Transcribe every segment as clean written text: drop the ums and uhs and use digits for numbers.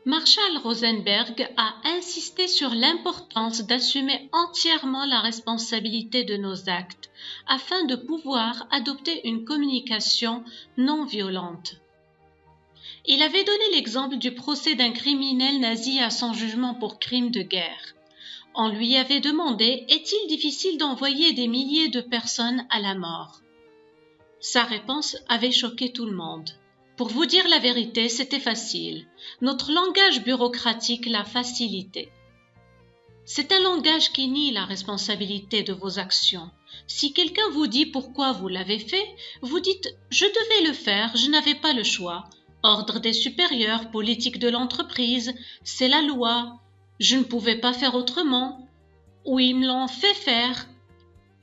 Marshall Rosenberg a insisté sur l'importance d'assumer entièrement la responsabilité de nos actes afin de pouvoir adopter une communication non violente. Il avait donné l'exemple du procès d'un criminel nazi à son jugement pour crime de guerre. On lui avait demandé « Est-il difficile d'envoyer des milliers de personnes à la mort ?» Sa réponse avait choqué tout le monde. Pour vous dire la vérité, c'était facile. Notre langage bureaucratique l'a facilité. C'est un langage qui nie la responsabilité de vos actions. Si quelqu'un vous dit pourquoi vous l'avez fait, vous dites « Je devais le faire, je n'avais pas le choix. Ordre des supérieurs, politique de l'entreprise, c'est la loi. Je ne pouvais pas faire autrement. Ou ils me l'ont fait faire. »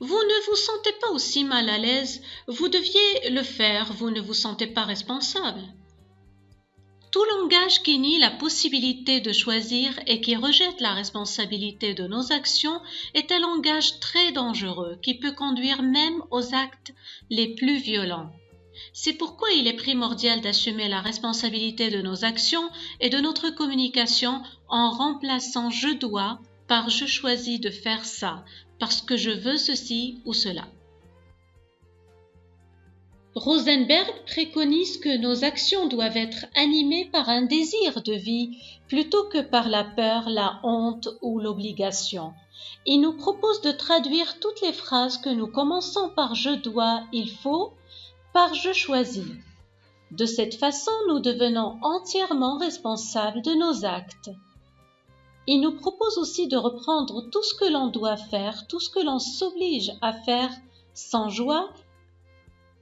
Vous ne vous sentez pas aussi mal à l'aise, vous deviez le faire, vous ne vous sentez pas responsable. Tout langage qui nie la possibilité de choisir et qui rejette la responsabilité de nos actions est un langage très dangereux qui peut conduire même aux actes les plus violents. C'est pourquoi il est primordial d'assumer la responsabilité de nos actions et de notre communication en remplaçant « je dois » par « je choisis de faire ça » parce que je veux ceci ou cela. Rosenberg préconise que nos actions doivent être animées par un désir de vie plutôt que par la peur, la honte ou l'obligation. Il nous propose de traduire toutes les phrases que nous commençons par « je dois »,« il faut » par « je choisis ». De cette façon, nous devenons entièrement responsables de nos actes. Il nous propose aussi de reprendre tout ce que l'on doit faire, tout ce que l'on s'oblige à faire sans joie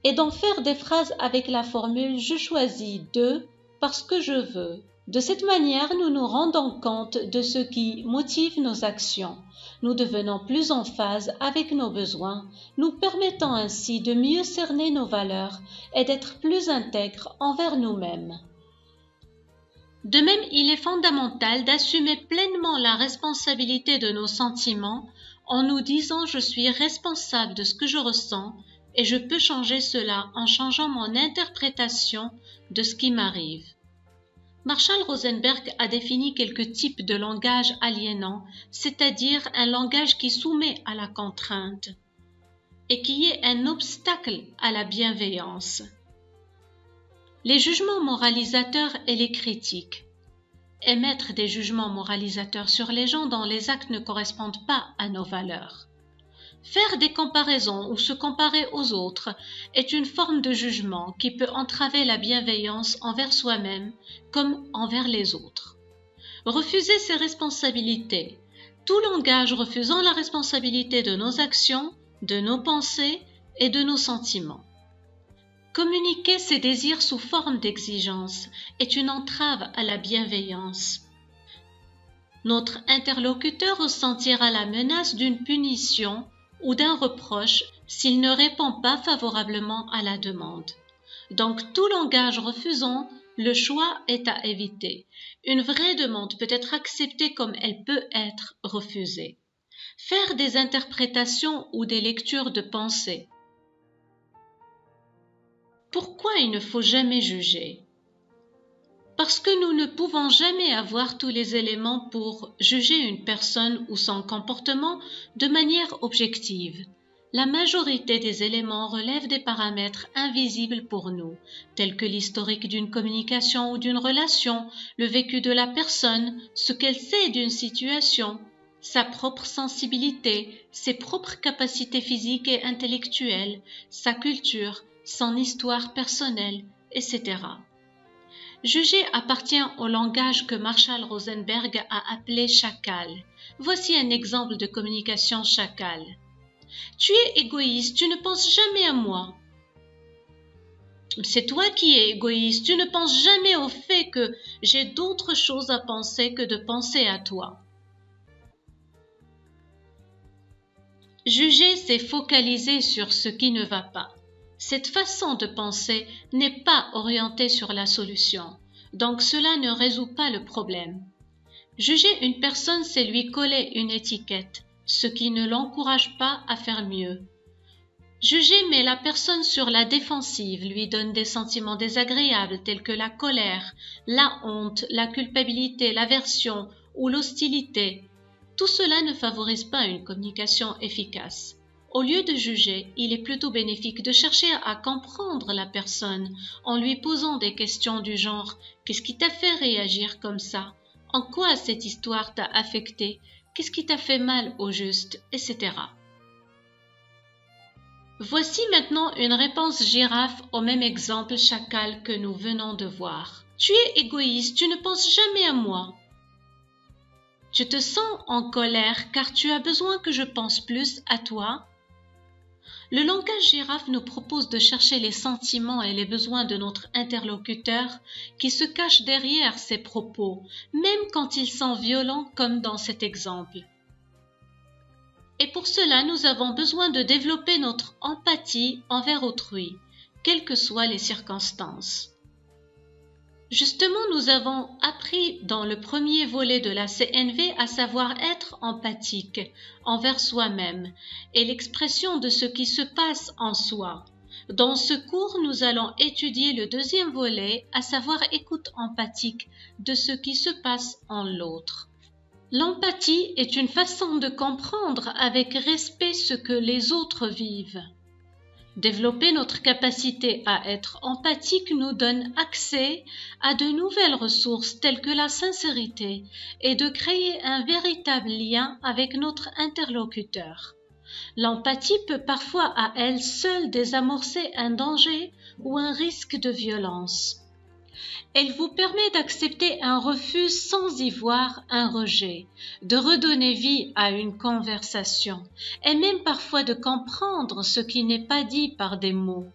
et d'en faire des phrases avec la formule « je choisis de parce que je veux ». De cette manière, nous nous rendons compte de ce qui motive nos actions. Nous devenons plus en phase avec nos besoins, nous permettant ainsi de mieux cerner nos valeurs et d'être plus intègres envers nous-mêmes. De même, il est fondamental d'assumer pleinement la responsabilité de nos sentiments en nous disant « je suis responsable de ce que je ressens et je peux changer cela en changeant mon interprétation de ce qui m'arrive ». Marshall Rosenberg a défini quelques types de langage aliénant, c'est-à-dire un langage qui soumet à la contrainte et qui est un obstacle à la bienveillance. Les jugements moralisateurs et les critiques. Émettre des jugements moralisateurs sur les gens dont les actes ne correspondent pas à nos valeurs. Faire des comparaisons ou se comparer aux autres est une forme de jugement qui peut entraver la bienveillance envers soi-même comme envers les autres. Refuser ses responsabilités. Tout langage refusant la responsabilité de nos actions, de nos pensées et de nos sentiments. Communiquer ses désirs sous forme d'exigence est une entrave à la bienveillance. Notre interlocuteur ressentira la menace d'une punition ou d'un reproche s'il ne répond pas favorablement à la demande. Donc, tout langage refusant, le choix est à éviter. Une vraie demande peut être acceptée comme elle peut être refusée. Faire des interprétations ou des lectures de pensée. Pourquoi il ne faut jamais juger? Parce que nous ne pouvons jamais avoir tous les éléments pour juger une personne ou son comportement de manière objective. La majorité des éléments relèvent des paramètres invisibles pour nous, tels que l'historique d'une communication ou d'une relation, le vécu de la personne, ce qu'elle sait d'une situation, sa propre sensibilité, ses propres capacités physiques et intellectuelles, sa culture, son histoire personnelle, etc. Juger appartient au langage que Marshall Rosenberg a appelé chacal. Voici un exemple de communication chacal. Tu es égoïste, tu ne penses jamais à moi. C'est toi qui es égoïste, tu ne penses jamais au fait que j'ai d'autres choses à penser que de penser à toi. Juger, c'est focaliser sur ce qui ne va pas. Cette façon de penser n'est pas orientée sur la solution, donc cela ne résout pas le problème. Juger une personne, c'est lui coller une étiquette, ce qui ne l'encourage pas à faire mieux. Juger met la personne sur la défensive, lui donne des sentiments désagréables tels que la colère, la honte, la culpabilité, l'aversion ou l'hostilité. Tout cela ne favorise pas une communication efficace. Au lieu de juger, il est plutôt bénéfique de chercher à comprendre la personne en lui posant des questions du genre « Qu'est-ce qui t'a fait réagir comme ça? En quoi cette histoire t'a affecté? Qu'est-ce qui t'a fait mal au juste? etc. » Voici maintenant une réponse girafe au même exemple chacal que nous venons de voir. Tu es égoïste, tu ne penses jamais à moi. Tu te sens en colère car tu as besoin que je pense plus à toi. Le langage girafe nous propose de chercher les sentiments et les besoins de notre interlocuteur qui se cachent derrière ses propos, même quand ils sont violents comme dans cet exemple. Et pour cela, nous avons besoin de développer notre empathie envers autrui, quelles que soient les circonstances. Justement, nous avons appris dans le premier volet de la CNV à savoir être empathique envers soi-même et l'expression de ce qui se passe en soi. Dans ce cours, nous allons étudier le deuxième volet, à savoir écoute empathique de ce qui se passe en l'autre. L'empathie est une façon de comprendre avec respect ce que les autres vivent. Développer notre capacité à être empathique nous donne accès à de nouvelles ressources telles que la sincérité et de créer un véritable lien avec notre interlocuteur. L'empathie peut parfois à elle seule désamorcer un danger ou un risque de violence. Elle vous permet d'accepter un refus sans y voir un rejet, de redonner vie à une conversation et même parfois de comprendre ce qui n'est pas dit par des mots.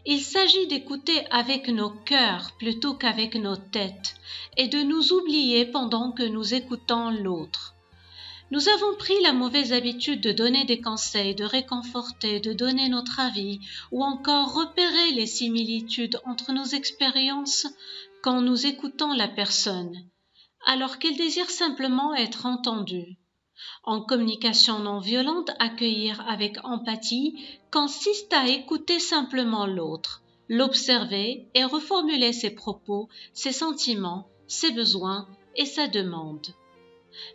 Il s'agit d'écouter avec nos cœurs plutôt qu'avec nos têtes et de nous oublier pendant que nous écoutons l'autre. Nous avons pris la mauvaise habitude de donner des conseils, de réconforter, de donner notre avis ou encore repérer les similitudes entre nos expériences quand nous écoutons la personne, alors qu'elle désire simplement être entendue. En communication non violente, accueillir avec empathie consiste à écouter simplement l'autre, l'observer et reformuler ses propos, ses sentiments, ses besoins et sa demande.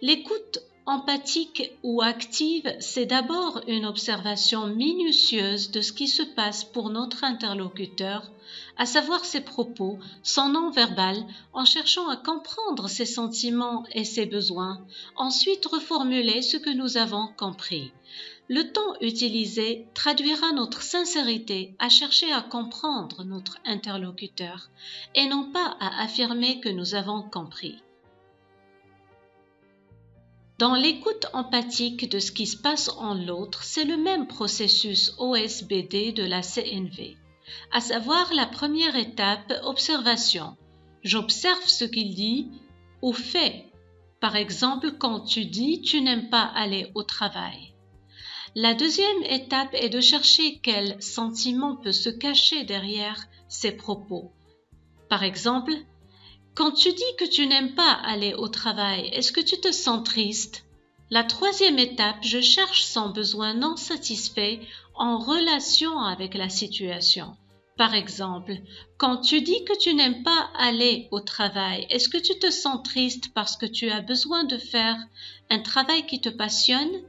L'écoute empathique ou active, c'est d'abord une observation minutieuse de ce qui se passe pour notre interlocuteur, à savoir ses propos, son non-verbal, en cherchant à comprendre ses sentiments et ses besoins, ensuite reformuler ce que nous avons compris. Le temps utilisé traduira notre sincérité à chercher à comprendre notre interlocuteur et non pas à affirmer que nous avons compris. Dans l'écoute empathique de ce qui se passe en l'autre, c'est le même processus OSBD de la CNV, à savoir la première étape, observation. J'observe ce qu'il dit ou fait. Par exemple, quand tu dis « tu n'aimes pas aller au travail ». La deuxième étape est de chercher quel sentiment peut se cacher derrière ces propos. Par exemple, quand tu dis que tu n'aimes pas aller au travail, est-ce que tu te sens triste? La troisième étape, je cherche son besoin non satisfait en relation avec la situation. Par exemple, quand tu dis que tu n'aimes pas aller au travail, est-ce que tu te sens triste parce que tu as besoin de faire un travail qui te passionne?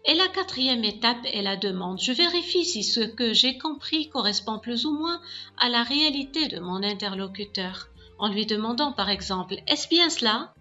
Et la quatrième étape est la demande. Je vérifie si ce que j'ai compris correspond plus ou moins à la réalité de mon interlocuteur, en lui demandant par exemple « Est-ce bien cela ?»